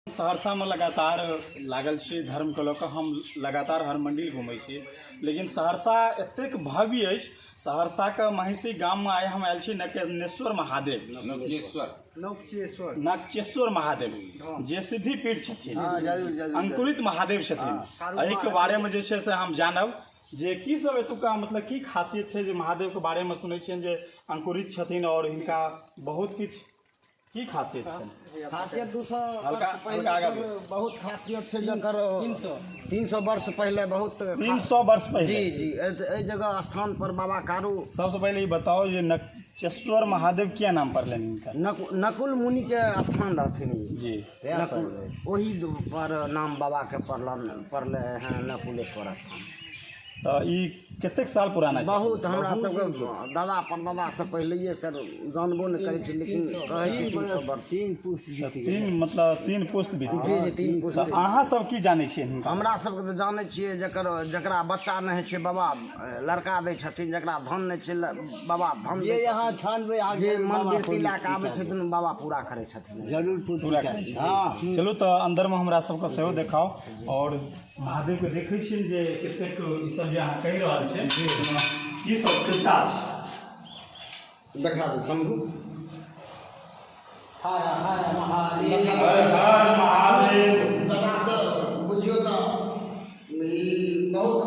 सहरसा में लगातार लागल छी धर्म के लऽ हम लगातार हर मंदिर घूमै छी, लेकिन सहरसा एतेक भव्य अछि। सहरसा के महिषी गाम में आए हम आयल छी नकेश्वर महादेव, नकेश्वर महादेव जे सिद्धिपीठ छथिन, अंकुरित महादेव छथिन। एहि के बारे में जे छै से हम जानब जे की सब एतुका मतलब की खासियत छै जे महादेव के बारे में सुनै छियनि जे अंकुरित छथिन और हिनका बहुत किछु की खासियत है? खासियत 200 बहुत खासियत है। जकर 300 वर्ष पहले बहुत 300 वर्ष पहले जी जी ए जगह स्थान पर बाबा कारू। सबसे पहले ये बताओ ये नकेश्वर महादेव क्या नाम पर लेन इनका? नकुल मुनि के स्थान रहथिन जी, वही पर नाम बाबा के पड़ले हैं नकुलेश्वर स्थान। तो ये कितने साल पुराना है? बहुत हमरा सब दादा परदादा से पहले सर जानबो न करे छी, लेकिन कहे छी 300 वर्ष 3 पुस्त बीत जी जी 3 पुस्त। अहाँ सब की जाने छियै? हमरा सब के जाने छियै जकरा बच्चा नहीं छै बाबा लड़का दे छथिन, जकरा धन नहीं छै बाबा धन जे यहाँ 96 जे मंदिर तिला के आबै छथिन बाबा पूरा करे छथिन, जरूर पूरा करे छथिन। हां चलू तो अंदर में हमरा सब के सेहो देखाओ और महादेव के देखै छी जे कतेक ई सब जे अहाँ कहि रहल छी ई सब कृपा छै। देखा दे शंभु हर हर महादेव, हर हर महादेव। जना से बुझियो त ई बहुत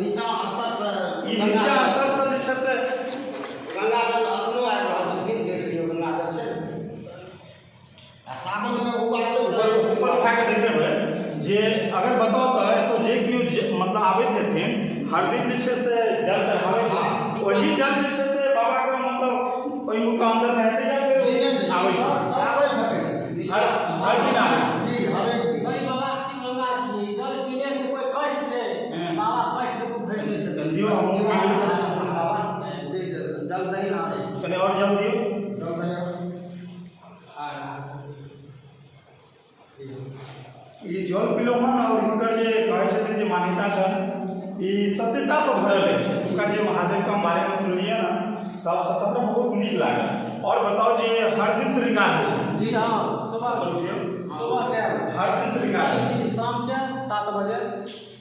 नीचा स्तर से ई नीचा स्तर से जे छै से गंगाजल अपनो आ रहल छथिन। देख लियो गंगाजल छै आ सावन में ऊपर उठा के देखेबै जे अगर बताओ तो जे केओ मतलब आबैत हेथिन हर दिन जे छै से जल चढ़ाबै, वही जल जे छै से बाबा के मतलब ओहि मुख अंदर में हेतै या फिर आबै छै? हर दिन आबै छै जी, हर एक दिन। सही बाबा सिंह गंगा छी, जल पीने से कोई कष्ट छै बाबा कष्ट को फेर लै छथिन। दियो हम बाबा जल दही ना कने और जल दियो। जल दही ई जल पिलोहन और हिनकर जे कहै छथिन जे मान्यता छनि ई सत्यता से भरल अछि। हुनका जे महादेव के बारे में सुनलिए ना सब सतत बहुत नीक लागल। और बताओ जे हर दिन श्रृंगार होइ छै? जी हां, सुबह के हर दिन श्रृंगार होइ छै, शाम के 7 बजे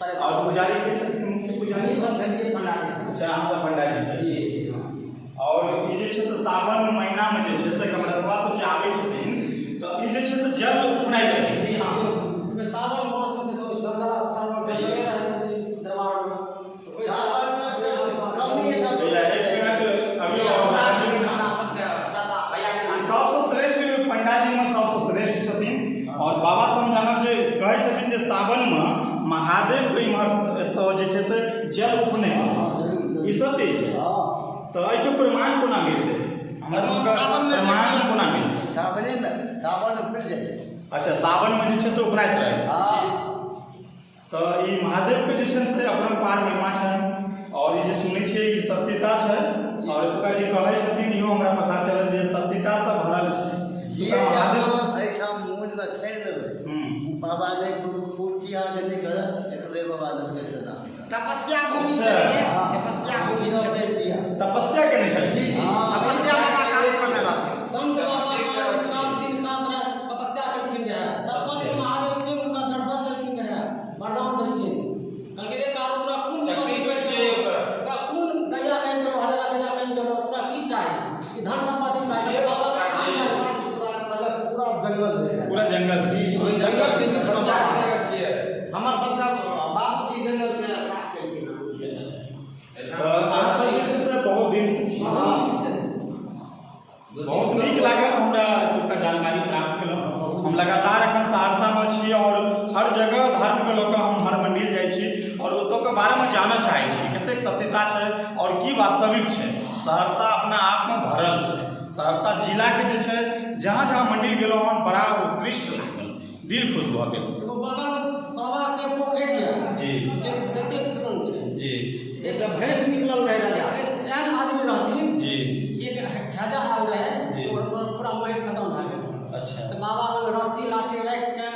7:30। और पुजारी के छथिन मुख्य पुजारी सब भेलिए पंडारी से। अच्छा, अहाँ सब पंडारी से जी। और ई जे छै से सावन महीना में जे छै से कमरथवा सब जे आबै छथिन तो ई जे छै से जल उपनाइत रहै छै। हां में सावन मास में सब दलदला स्थान में चले रहे छथिन दरबार में। ओइ सावन में कमी है सबसे श्रेष्ठ पंडाजी में सबसे श्रेष्ठ छथिन। और बाबा सब जानब जे कहै छथिन जे सावन में महादेव के इम्हर तो जे छै से जल उपने ई सत्य छै। तो एहि के प्रमाण कोना मिलतै? हमरा सावन में प्रमाण कोना मिलतै? सावने में सावन खुल जाए। अच्छा, सावन में जे छै से उपनाइत रहै छै। तो ई महादेव के जे छै से अपरंपार महिमा छनि और ई जे सुनै छियै ई सत्यता छै। और एतुका जे कहै छथिन इहो हमरा पता चलल जे सत्यता से भरल छै। ये महादेव ऐठा मूल में खेल देबै बाबा ने पूर्ति हाल में नहीं करे एकरे बाबा ने तपस्या भूमि छै, तपस्या भूमि छै दिया तपस्या केने छथिन। तपस्या बाबा काम करने रहथिन। संत बाबा 7 दिन 7 रात तपस्या करथिन है। 7वां दिन महादेव स्वयं उनका दर्शन देलखिन है, वरदान देलखिन। कहलकै रे कारो तोरा कोन शक्ति छै? तोरा कोन गया कहीं करो हजारा गया कहीं करो तोरा की चाहिए? ई धन संपत्ति चाहिए बाबा का की चाहिए? पूरा जंगल है, पूरा जंगल छै। जंगल के बीच में छियै हमर सबका बाबूजी जंगल के साफ केलखिन। अहाँ सब जे छै से बहुत दिन से छी, बहुत नीक लागल हमरा एतुका जानकारी प्राप्त केलहुँ। हम लगातार एखन सहरसा में छी और हर जगह धर्म के लऽ हम हर मंदिर जाइ छी और ओतऽ के बारे में जानऽ चाहै छी कतेक सत्यता छै और की वास्तविक छै। सहरसा अपना आप में भरल छै। सहरसा जिला के जे छै जहाँ जहाँ मंदिर गेलहुँ हन बड़ा उत्कृष्ट लागल, दिल खुश भऽ गेल। एगो बगल बाबा के पोखरि है जी, जे कते पुरान छै जी, एक सब भैंस निकलल रहे राजा एहन आदमी रहथिन जी, एक हैजा आल रहे और पूरा महिष खत्म भए गेल। अच्छा, तो बाबा लग रस्सी लाठी राखि के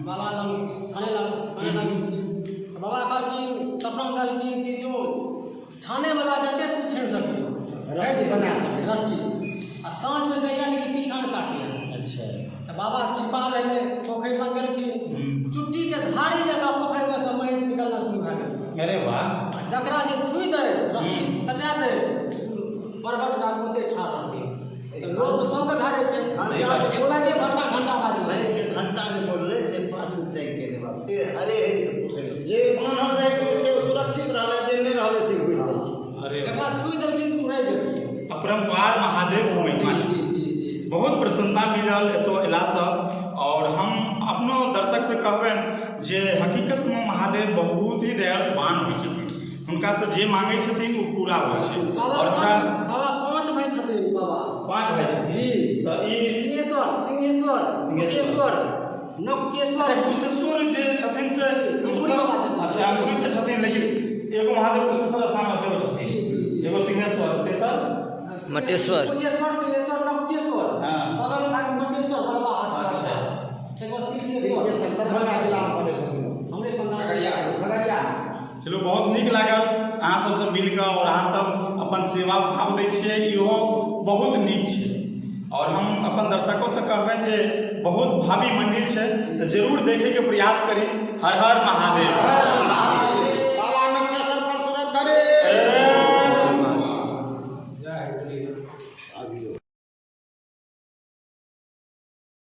बाबा लग खाने लग बाबा कहलखिन सपना कहलखिन कि जो छाने वाला जते तू छेड़ सकते रस्सी बना सकते रस्सी आ साँझ में जइया कि पीछा काटिया। अच्छा, तो बाबा कृपा रहे पोखरि लग गेल जकरा जे छुई दे रस्सी सटा दे परबट का पोते ठाड़ रहती तो लोग तो सबके भा जाय छै बोला जे घंटा बाजी घंटा जे बोलले से पास उतै के ने बाप फिर हरे जे बान्हल रहे छै से सुरक्षित रहले जे नहि रहले से घुरि गेल अरे जकरा छुई देलखिन तू रह जेबही अपरंपार महादेव को महिमा छै बहुत प्रसन्नता मिलल एतो अयलासँ और हम अपनो दर्शक से कहबनि जे हकीकत में महादेव बहुत ही दयावान होइ छथिन हुनका से जे मांगे छथिन वो पूरा होइ छै और हमरा बाबा 5 भाई छथिन बाबा 5 भाई छथिन जी त ई सिंहेश्वर कुशेश्वर नकुचेश्वर कुशेश्वर जे छथिन से अंकुरी बाबा छथिन अच्छा अंकुरी त छथिन लेकिन एगो महादेव कुशेश्वर स्थान में सेहो छथिन एगो सिंहेश्वर तेसर मटेश्वर कुशेश्वर सिंहेश्वर नकुचेश्वर हाँ। बगल में मटेश्वर बलवा हाट से एगो तीर्थेश्वर दरभंगा जिला में पड़े छथिन हमरे पंडा चलो बहुत नीक लागल अहाँ सबसँ मिलकऽ और अहाँ सब अपन सेवा भाव दै छियै इहो बहुत नीक छै और हम अपन दर्शकों से कहबनि जे बहुत भावी मंदिर छै तऽ जरूर देखे के प्रयास करी हर हर महादेव